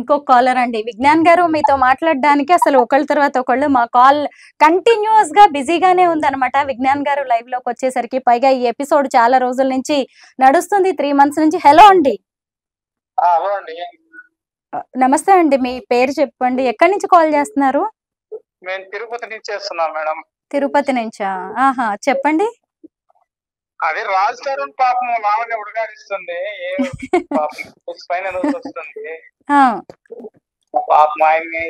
ఇంకొక కాలర్ అండి. విజ్ఞాన్ గారు మీతో మాట్లాడడానికి అసలు ఒకళ్ళ తర్వాత ఒకళ్ళు మా కాల్ కంటిన్యూస్ గా బిజీగానే ఉందన్నమాట. విజ్ఞాన్ గారు లైవ్ లోకి వచ్చేసరికి పైగా ఈ ఎపిసోడ్ చాలా రోజుల నుంచి నడుస్తుంది, 3 మంత్స్ నుంచి. హలో అండి. హలో అండి. నమస్తే అండి. మీ పేరు చెప్పండి, ఎక్కడి నుంచి కాల్ చేస్తున్నారు? మేము తిరుపతి నుంచి చేస్తున్నాం మేడం. తిరుపతి నుంచా? ఆహా, చెప్పండి. అదే రాజ్ తరుణ్ పాపం లావణ్య ఉడగాడిస్తుంది, పైన వస్తుంది పాపం ఆయన్ని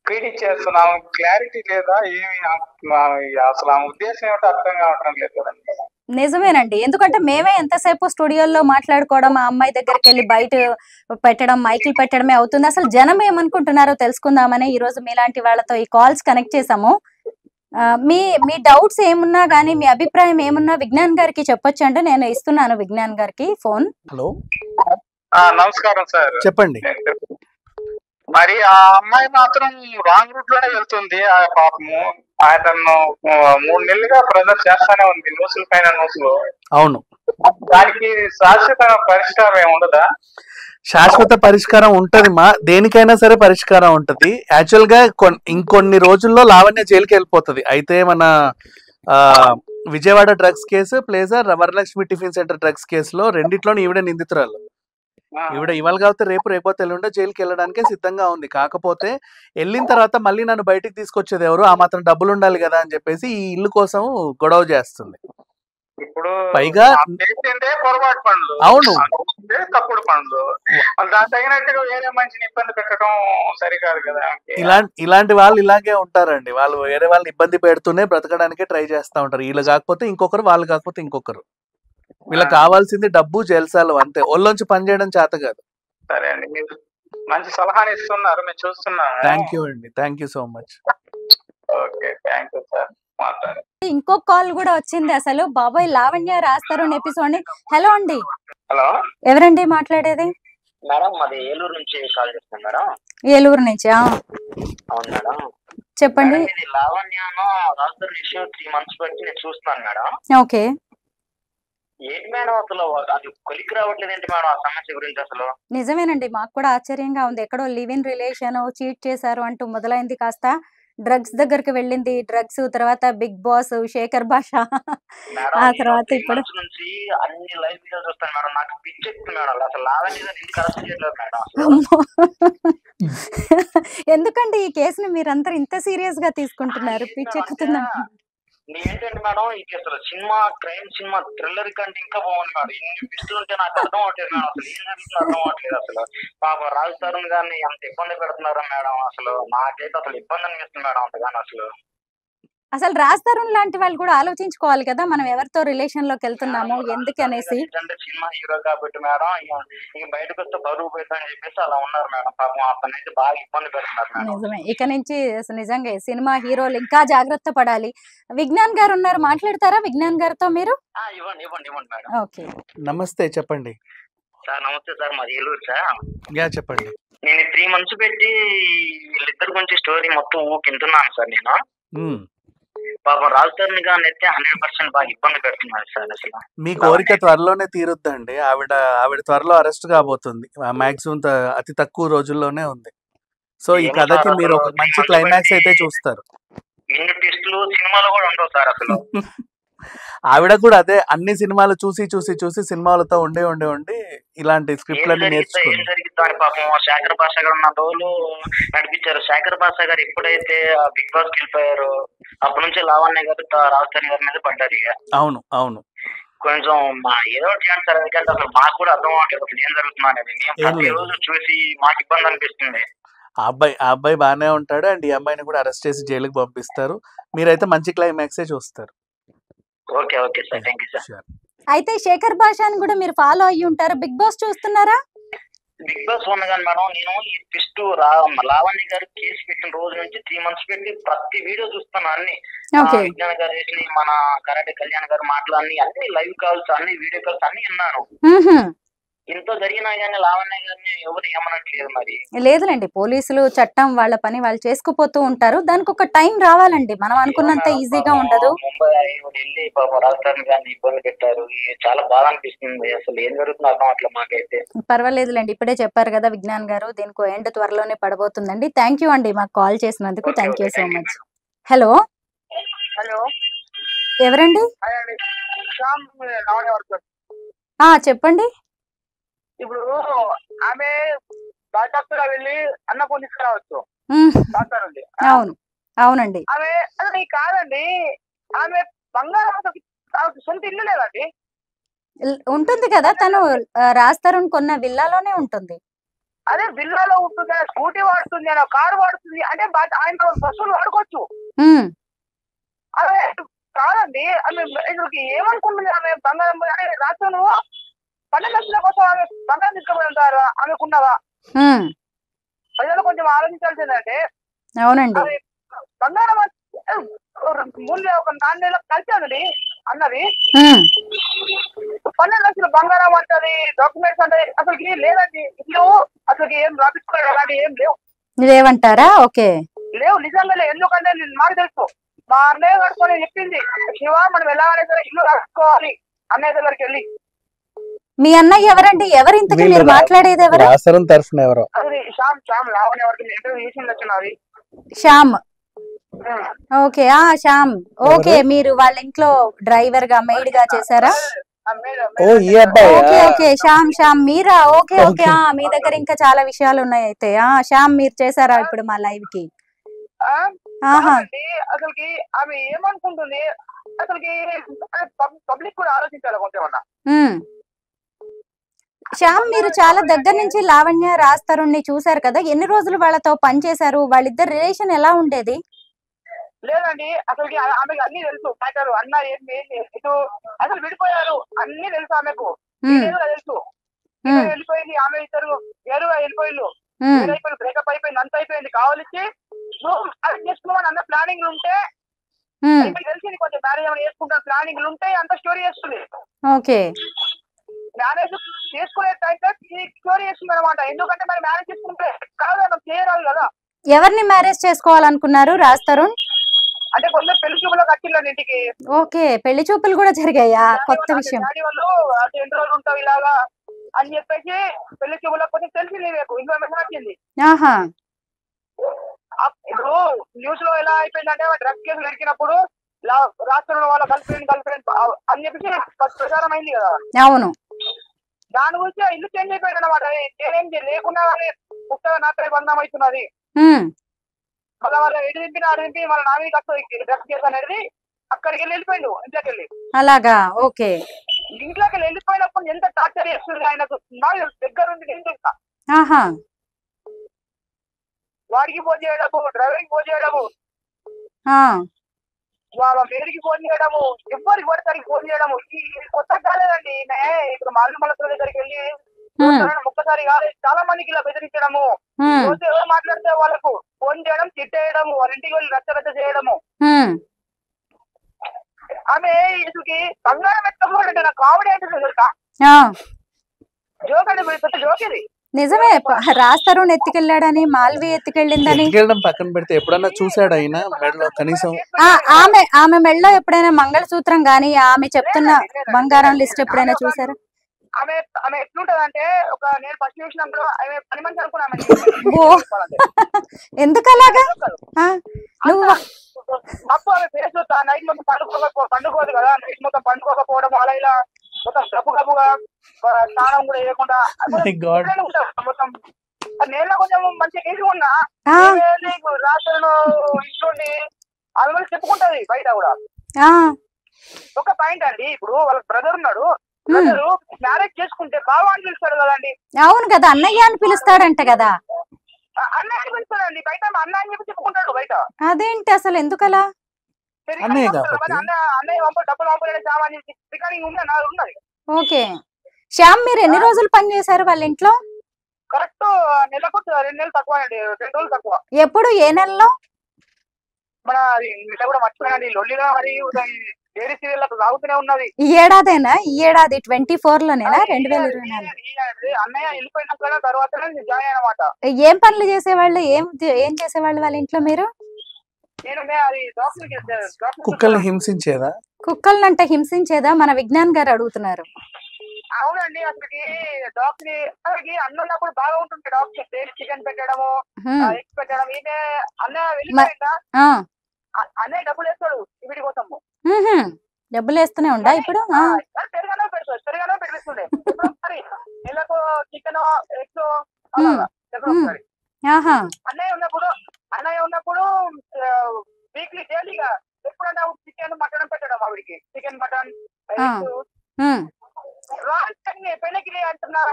క్రిటిక్ చేస్తున్నాం. క్లారిటీ లేదా ఏమి, అసలు ఆ ఉద్దేశం ఏమిటో అర్థం కావటం లేదు కదండి. నిజమేనండి, ఎందుకంటే మేమే ఎంతసేపు స్టూడియోలో మాట్లాడుకోవడం, ఆ అమ్మాయి దగ్గరికి వెళ్ళి బయట పెట్టడం, మైకులు పెట్టడమే అవుతుంది. అసలు జనం ఏమనుకుంటున్నారో తెలుసుకుందామని ఈ రోజు మీలాంటి వాళ్ళతో ఈ కాల్స్ కనెక్ట్ చేసాము. మీ మీ డౌట్స్ ఏమున్నా గానీ, మీ అభిప్రాయం ఏమున్నా విజ్ఞాన్ గారికి చెప్పొచ్చు అంటే నేను ఇస్తున్నాను విజ్ఞాన్ గారికి ఫోన్. హలో, నమస్కారం సార్. చెప్పండి. మరి ఆ అమ్మాయి మాత్రం రాంగ్ రూట్ లోనే వెళ్తుంది. ఆ పాపము అతను 3 నెలలుగా ప్రెజర్ చేస్తానే ఉంది, న్యూస్ల పైన న్యూస్లు. అవును, దానికి శాశ్వత పరిష్కారం ఏమి ఉండదా? శాశ్వత పరిష్కారం ఉంటది మా, దేనికైనా సరే పరిష్కారం ఉంటది. యాక్చువల్ గా ఇంకొన్ని రోజుల్లో లావణ్య జైలుకి వెళ్ళిపోతుంది. అయితే మన Vijayawada drugs case place Varalakshmi tiffin centre drugs కేసులో రెండిట్లోనే ఈవిడ నిందితురాలు. ఈవిడ ఇవాళ కాకపోతే రేపు ఎల్లుండో జైలుకి వెళ్ళడానికే సిద్ధంగా ఉంది. కాకపోతే వెళ్ళిన తర్వాత మళ్ళీ నన్ను బయటికి తీసుకొచ్చేది ఎవరు, ఆ మాత్రం డబ్బులు ఉండాలి కదా అని చెప్పేసి ఈ ఇల్లు కోసం గొడవ చేస్తుంది. ఇప్పుడు పైగా పొరపాటు పనులు, అవును, తప్పుడు పనులు, దాని తగినట్టుగా వేరే మనిషిని ఇబ్బంది పెట్టడం సరికాదు కదా. ఇలాంటి వాళ్ళు ఇలాగే ఉంటారండి. వాళ్ళు వేరే వాళ్ళని ఇబ్బంది పెడుతూనే బ్రతకడానికి ట్రై చేస్తూ ఉంటారు. వీళ్ళు కాకపోతే ఇంకొకరు, వాళ్ళు కాకపోతే ఇంకొకరు. వీళ్ళకి కావాల్సింది డబ్బు, జల్సాలు, అంతే. ఒళ్ళొంచి పని చేయడం చేత కాదు. సరే అండి, మీరు మంచి సలహాలు ఇస్తున్నారు, మేము చూస్తున్నాం. థ్యాంక్ యూ అండి, thank you so much. Okay, thank you sir. ఇంకో కాల్ కూడా వచ్చింది. అసలు బాబాయ్ లావణ్య రాస్తారు ఎపిసోడ్. హలో అండి. హలో, ఎవరండి మాట్లాడేది? మేడం, మాది ఏలూరు నుంచి కాల్ చేస్తాను మేడం. ఏలూరు నుంచి? అవును మేడం, చెప్పండి. లావణ్యను రాజు విషయం 3 months బట్టి నేను చూస్తున్నాను మేడం. ఓకే, ఏంటి మేడం అసలు అది కొలికి రావట్లేదు ఏంటి మేడం ఆ సమస్య గురించి అసలు? నిజమేనండి, మాకు కూడా ఆశ్చర్యంగా ఉంది. ఎక్కడో లివ్ ఇన్ రిలేషన్, చీట్ చేశారు అంటూ మొదలైంది, కాస్త డ్రగ్స్ దగ్గరికి వెళ్ళింది. డ్రగ్స్ తర్వాత బిగ్ బాస్, శేఖర్ భాష, ఆ తర్వాత ఇప్పుడు నుంచి అన్ని లైవ్ వీడియోస్ చూస్తాను మేడం. నాకు పిచ్చెక్కుతుంది మేడం. అసలు లావణ్య ఎందుకు అరెస్ట్ చేయలేదు మేడం? ఎందుకండి ఈ కేసుని మీరంతా ఇంత సీరియస్ గా తీసుకుంటున్నారు? పిచ్చెక్కుతుంది ఏంటంటే మేడం, ఇది అసలు సినిమా, క్రైమ్ సినిమా, థ్రిల్లర్ కంటే ఇంకా బాగుంది మేడం. ఇన్ని పిస్టులు ఉంటే నాకు అర్థం అవట్లేదు మేడం. అసలు ఏం జరుగుతుందో అర్థం అవట్లేదు. అసలు పాప రాజ్ తరుణ్ గారిని ఎంత ఇబ్బంది పెడుతున్నారా మేడం. అసలు నాకైతే అసలు ఇబ్బంది అనిపిస్తుంది మేడం అంతగానో. అసలు రాజ్ తరుణ్ లాంటి వాళ్ళు కూడా ఆలోచించుకోవాలి కదా, మనం ఎవరితో రిలేషన్ లోకి వెళ్తున్నాము ఎందుకు అనేసి. సినిమా హీరో కాబట్టి మేడం, ఇక బయటకు వస్తే బరువు పోయిద్దా అని చెప్పేసి అలా ఉన్నారు మేడం. పాపం అతను అయితే బాగా ఇబ్బంది పెడుతున్నారు మేడం. నిజమే, ఇక నుంచి నిజంగా సినిమా హీరోలు ఇంకా జాగ్రత్త పడాలి. విజ్ఞాన్ గారు ఉన్నారు, మాట్లాడతారా విజ్ఞాన్ గారితో మీరు? ఇవ్వండి ఇవ్వండి ఇవ్వండి మేడం. ఓకే, నమస్తే, చెప్పండి సార్. నమస్తే సార్, మాది ఏలూరు సార్. చెప్పండి. నేను 3 months పెట్టి వీళ్ళిద్దరి గురించి స్టోరీ మొత్తం ఊకింటున్నాను సార్. నేను పాపం రాజ్ తరుణ్ గారిని అయితే 100% బాగా ఇబ్బంది పెడుతున్నారు సార్. అసలు మీ కోరిక త్వరలోనే తీరుద్దండి. ఆవిడ త్వరలో అరెస్ట్ కాబోతుంది. మాక్సిమం అతి తక్కువ రోజుల్లోనే ఉంది. సో ఈ కథకి మీరు ఒక మంచి క్లైమాక్స్ అయితే చూస్తారు. ఇన్ని ట్విస్టులు సినిమాలో కూడా ఉండవు సార్ అసలు. ఆవిడ కూడా అదే, అన్ని సినిమాలు చూసి సినిమాలతో ఉండి ఇలాంటి స్క్రిప్ట్లన్నీ నేర్చుకుంది. ఏం జరిగింది పాపం శేఖర్ భాష గారు ఉన్న రోజులు నడిపించారు. శేఖర్ భాష గారు ఎప్పుడైతే బిగ్ బాస్ కి వెళ్ళిపోయారు, అప్పటి నుంచి లావణ్య గారు రాజధాని గారి మీద పడ్డారు. అవును అవును, కొంచెం ఏదో చేయండి సార్. ఎందుకంటే అసలు మాకు కూడా అర్థం అవ్వట్లేదు అసలు ఏం జరుగుతుంది అనేది. మేము ప్రతి రోజు చూసి మాకు ఇబ్బంది అనిపిస్తుంది. ఆ అబ్బాయి బాగానే ఉంటాడు అండ్ ఈ అమ్మాయిని కూడా అరెస్ట్ చేసి జైలుకి పంపిస్తారు. మీరైతే మంచి క్లైమాక్సే చూస్తారు. Okay okay sir, thank you sir. అయితే శేఖర్ భాషని కూడా మీరు ఫాలో అయ్యి ఉంటారు. బిగ్ బాస్ చూస్తున్నారా? బిగ్ బాస్ ఉన్నాగాని మేడం, నేను ఈ ట్విస్ట్ లావణ్య గారు కేసు పెట్టిన రోజు నుంచి 3 months పెట్టి ప్రతి వీడియో చూస్తాను. అన్ని విజ్ఞాన గారు వేసిన, మన కరాటే కళ్యాణ్ గారు మాటలు అన్ని లైవ్ కాల్స్, అన్ని వీడియో కాల్స్ అన్ని విన్నాను. ఇంత జరిగినా కానీ లావణ్య గారిని ఎవరు ఏమనట్లేదు మరి. లేదులేండి, పోలీసులు చట్టం వాళ్ళ పని వాళ్ళు చేసుకుపోతూ ఉంటారు. దానికి ఒక టైం రావాలండి, మనం అనుకున్నంత ఈజీగా ఉండదు. ముంబై వెళ్ళి పాప రాజధాని గారిని ఇబ్బంది పెట్టారు. చాలా బాధ అనిపిస్తుంది. అసలు ఏం జరుగుతుందో అర్థం అట్లా మాకైతే. పర్వాలేదులేండి, ఇప్పుడే చెప్పారు కదా విజ్ఞాన్ గారు, దీనికి ఎండ్ త్వరలోనే పడబోతుందండి. థ్యాంక్ యూ అండి మాకు కాల్ చేసినందుకు. Thank you so much. Hello hello, ఎవరండి? చెప్పండి. ఇప్పుడు ఆమె బాధ్యతగా వెళ్ళి అన్న ఫోన్ తీసుకురావచ్చు. అవును, అవునండి. ఆమె అది కాదండి, ఆమె బంగారం సొంత ఇల్లు లేదండి. ఉంటుంది కదా, తను రాజ్ తరుణ్ కొన్న విల్లాలోనే ఉంటుంది. అదే విల్లాలో ఉంటుంది, స్కూటీ వాడుతుంది, కారు వాడుతుంది, అంటే ఆయన బస్సులు వాడుకోవచ్చు. అదే కాదండి, ఆమె ఏమనుకుంటుంది? ఆమె బంగారం రాష్ట్రం 12 లక్షల కోసం ఆమె బంగారం తీసుకుపోయి ఉంటారు. ఆమెకున్నదా? ప్రజలు కొంచెం ఆలోచించాల్సిందంటే, అవునండి, బంగారం ముందు ఒక 4 నెలలకు కలిసి అన్నది 12 లక్షల బంగారం అంటది, డాక్యుమెంట్స్ అంటే అసలు లేదండి. ఇల్లు అసలు ఏం రాపించుకోలేదు, అలాంటి ఏం లేవంటారా? ఓకే, లేవు, నిజంగా లేవు. ఎందుకంటే మాకు తెలుసు, మా అన్నయ్య కడుకొని చెప్పింది, శివ మనం ఎలా అనేది ఇల్లు రాసుకోవాలి అన్నయ్య దగ్గరికి వెళ్ళి. మీ అన్నయ్య ఎవరండి? ఎవరు ఇంతకీ మీరు మాట్లాడేది? ఎవరు? తరఫున ఎవరు? శ్యామ్ లావణ్య వరకు ఇంటర్వ్యూ చేసి వచ్చినది. శ్యామ్, ఓకే. శ్యామ్, ఓకే. మీరు వాళ్ళ ఇంట్లో డ్రైవర్ గా, మెయిడ్ గా చేశారా? ఓకే ఓకే, శ్యామ్ మీరా? Okay okay. మీ దగ్గర ఇంకా చాలా విషయాలు ఉన్నాయి అయితే. శ్యామ్, మీరు చేశారా ఇప్పుడు మా లైవ్ కి? అసలుకి ఆమె ఏమనుకుంటుంది? అసలుకి పబ్లిక్ కూడా ఆలోచించాలి కొంచెం. శ్యామ్, మీరు చాలా దగ్గర నుంచి లావణ్య, రాజ్ తరుణ్ ని చూసారు కదా, ఎన్ని రోజులు వాళ్ళతో పనిచేశారు? వాళ్ళిద్దరు రిలేషన్ ఎలా ఉండేది? లేదండి, అసలుకి ఆమెకు అన్ని తెలుసు. అన్న ఇటు అసలు విడిపోయారు, అన్ని తెలుసు ఆమెకు, తెలుసు. వెళ్ళిపోయింది ఆమె, ఇద్దరు వేరుగా వెళ్ళిపోయిండు, బ్రేకప్ అయిపోయింది, అంత అయిపోయింది. కావాలిచ్చి చేసుకోమని అన్న ప్లానింగ్ ఉంటే తెలిసి కొంచెం మ్యారేజ్ ఏమైనా చేసుకుంటారు ప్లానింగ్ ఉంటే అంత స్టోరీ చేస్తుంది. ఓకే, మ్యారేజ్ చేసుకునే టైం స్టోరీ చేస్తుంది అనమాట. ఎందుకంటే మరి మ్యారేజ్ చేసుకుంటే కాదు, మనం చేయరాదు కదా. ఎవరిని మ్యారేజ్ చేసుకోవాలనుకున్నారు రాజ్ తరుణ్? అంటే కొంచెం పెళ్లి చూపులకు వచ్చిల్లండి ఇంటికి. ఓకే, పెళ్లి చూపులు కూడా జరిగాయా? కొత్త విషయం. డాడీ వాళ్ళు అటు ఎన్ని రోజులు ఉంటావు ఇలాగా అని చెప్పేసి పెళ్లి చూపులకు కొంచెం తెలిసింది, మీకు ఇన్ఫర్మేషన్ వచ్చింది. ఇప్పుడు న్యూస్ లో ఎలా అయిపోయిందంటే, డ్రగ్స్ కేసులు ఎరికినప్పుడు రాష్ట్రంలో వాళ్ళ గర్ల్ ఫ్రెండ్ అని చెప్పేసి ప్రచారం అయింది కదా. అవును, దాని గురించి ఇల్లు చేంజ్ అయిపోయింది అనమాట. నేనేం లేకుండా పుస్తకం నాపై బంధం అవుతున్నది. మళ్ళీ వాళ్ళ ఎటు దింపిన ఆడు దింపి వాళ్ళ నామీ కష్టం డ్రగ్స్ కేసు అనేది అక్కడికి వెళ్ళిపోయిండు ఇంట్లోకి వెళ్ళి. అలాగా, ఓకే. ఇంట్లోకి వెళ్ళిపోయినప్పుడు ఎంత టార్చర్ చేస్తుంది ఆయనకు, నాకు దగ్గర ఉంది. నేను చూస్తా, వాడికి ఫోన్ చేయడము, డ్రైవర్ కి ఫోన్ చేయడము, వాళ్ళ మేడికి ఫోన్ చేయడము, ఎవరికి పడతానికి ఫోన్ చేయడము. కొత్త కాలేదండి. ఇప్పుడు మాల్మల దగ్గరికి వెళ్ళి ఒక్కసారి కాదు, చాలా మందికి ఇలా బెదిరించడము, ఎవరు మాట్లాడితే వాళ్ళకు ఫోన్ చేయడం, తిట్టేయడము, వాళ్ళ ఇంటికి వెళ్ళి రచ్చ చేయడము. ఆమె ఇసుకి బంగారం ఎత్తకపోవడం నాకు కామెడీ అంటే తెలుసా? జోక్ అండి, పెద్ద జోక్ ఇది. నిజమే, రాజ్ తరుణ్ ఎత్తుకెళ్ళాడని, మాల్వి ఎత్తుకెళ్ళిందని పక్కన పెడితే ఎప్పుడన్నా చూసాడు అయినా మెడలో కనీసం? ఆమె మెడలో ఎప్పుడైనా మంగళసూత్రం గానీ, ఆమె చెప్తున్న బంగారం లిస్ట్ ఎప్పుడైనా చూసారా? ఆమె ఎట్లుంటదంటే, ఒక నేను ఫస్ట్ చూసినప్పుడు ఆమె పని మంచి అనుకున్నాను. ఎందుకలాగా? తప్పు. ఆమె ఫేస్ నైట్ మొత్తం పండుకోదు కదా, నైట్ మొత్తం పండుకోకపోవడం, అలా ఇలా మొత్తం గబ్బుగా స్నానం కూడా చేయకుండా మొత్తం. నేను కొంచెం మంచి నీటిగా ఉన్నా, రాత్రులు ఇంట్లోండి ఆమె చెప్పుకుంటది బయట కూడా. ఒక పాయింట్ అండి, ఇప్పుడు వాళ్ళ బ్రదర్ ఉన్నాడు, బ్రదరు మ్యారేజ్ చేసుకుంటే బావ అని పిలుస్తాడు కదండి. అవును కదా, అన్నయ్య అని పిలుస్తాడంట కదా. అన్నయ్య అని పిలుస్తాడండి బయట, అన్న అని చెప్పి చెప్పుకుంటాడు బయట. అదేంటి అసలు, ఎందుకలా? అన్నయ్య డబ్బులు పంపలేడు సామాన్ రికార్డింగ్ ఉన్నది. ఓకే. శ్యామ్, మీరు ఎన్ని రోజులు పని చేశారు వాళ్ళ ఇంట్లో? కరెక్ట్ నెలకు 2 నెలలు తక్కువ అండి, 2 రోజులు తక్కువ. ఎప్పుడు, ఏ నెలలో? మన కూడా మర్చిపోయానండి, లొల్లిగా మరి లేడీ సీరియల్ సాగుతూనే ఉన్నది. ఈ ఏడాదేనా? ఈ ఏడాది 24 లోనేనా? 2024 అన్నయ్య వెళ్ళిపోయినాక తర్వాత జాయిన్ అన్నమాట. ఏం పనులు చేసేవాళ్ళు? ఏం చేసేవాళ్ళు వాళ్ళ ఇంట్లో మీరు? నేను అది డాక్టర్ కుక్కల్ని హింసించేదా? కుక్కల్నంటే హింసించేదా? మన విజ్ఞాన్ గారు అడుగుతున్నారు. అవునండి. అసలుకి డాక్టర్ అన్న ఉన్నప్పుడు బాగా ఉంటుంది. డాక్టర్ చికెన్ పెట్టడము, ఎగ్స్ పెట్టడం. ఈమె అన్నయ్య వెళ్ళిపోయిందా అన్నయ్య డబ్బులు వేస్తాడు వీటి కోసము. డబ్బులు వేస్తూనే ఉండా ఇప్పుడు? పెరుగనో పెడతాడు, పెరుగనో పెట్టిస్తుండే. ఒకసారి నెలకు చికెన్ ఎగ్స్ అన్నయ్య ఉన్నప్పుడు వీక్లీ డైలీగా ఎప్పుడన్నా చికెన్ మటన్ పెట్టడం ఆవిడికి. చికెన్ మటన్ రాయల్ పెళ్లిగిరి అంటున్నారు.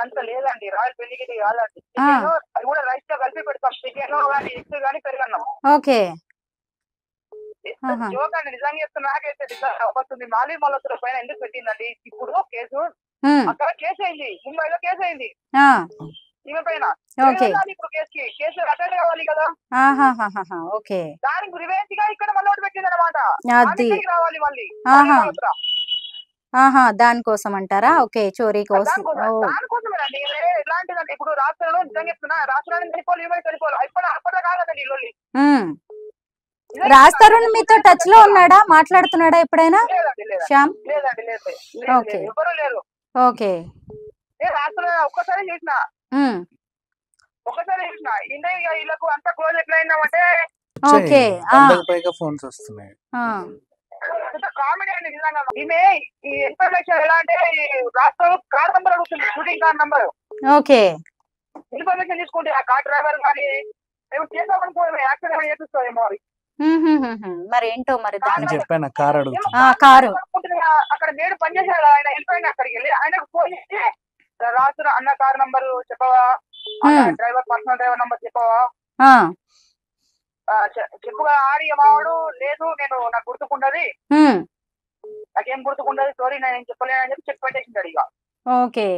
అంత లేదండి, రాయల్ పెళ్లిగిరి కాదండి. చికెన్ అది కూడా రైస్ తో కలిపి పెడతాం. చికెన్ కానీ ఎగ్స్ కానీ పెరుగన్నాం. ఓకే. జోక్ అండి, నిజంగా చెప్తున్నా. నాకైతే వస్తుంది. మాలి మల్లతుల పైన ఎందుకు పెట్టిందండి ఇప్పుడు కేసు? అక్కడ కేసు అయింది, ముంబైలో కేసు అయింది ఈమె పైన. ఇప్పుడు కేసు అటెండ్ కావాలి కదా. ఓకే. దానికి రివెంజ్ గా ఇక్కడ మళ్ళీ ఒకటి పెట్టింది అనమాట. రావాలి మళ్ళీ దానికోసం అంటారా? ఓకే, చోరీ కోసం. దానికోసమేనండి. ఎలాంటిదంటే ఇప్పుడు రాష్ట్రంలో నిజంగా చెప్తున్నా, రాష్ట్రాన్ని చనిపోవాలి, ఈమె చనిపోవాలి. అప్పట్లో కాదండి ఇల్లు. రాజ్ తరుణ్ మీతో టచ్ లో ఉన్నాడా? మాట్లాడుతున్నాడా ఎప్పుడైనా? శ్యామ్ లేదండి, ఎవరు లేరు. ఓకే. ఒక్కసారి చూసిన ఇండియా వీళ్ళకు అంత క్లోజ్ ఎట్లా అయిందామంటే ఓకే. ఫోన్స్ వస్తున్నాయి. కామెడీ అండి నిజంగా. ఈమె ఈ ఇన్ఫర్మేషన్ ఎలా అంటే రాష్ట్రం కార్ నంబర్ అడుగుతుంది, shooting car number. Okay. Information తీసుకుంటే ఆ కార్ డ్రైవర్ కానీ చేసామనుకో యాక్సిడెంట్ చేపిస్తారేమో అది. మరి ఏంటో మరి చెప్పాను కారు అడుగుతుంది. కారు అక్కడ నేడు పనిచేసాడు ఆయన, వెళ్ళిపోయిన అక్కడికి వెళ్ళి ఆయనకు ఫోన్ చేసి రాత్రి అన్న కార్ నంబర్ చెప్పవా, డ్రైవర్ పర్సనల్ డ్రైవర్ నంబర్ చెప్పవా, చెప్పుగా ఆడి మావాడు లేదు నాకు గుర్తుకుండది, నాకేం గుర్తుకుండదు, సారీ నేను చెప్పలేనని చెప్పి చెప్పి పెట్టేసింటాడు ఇక. ఓకే.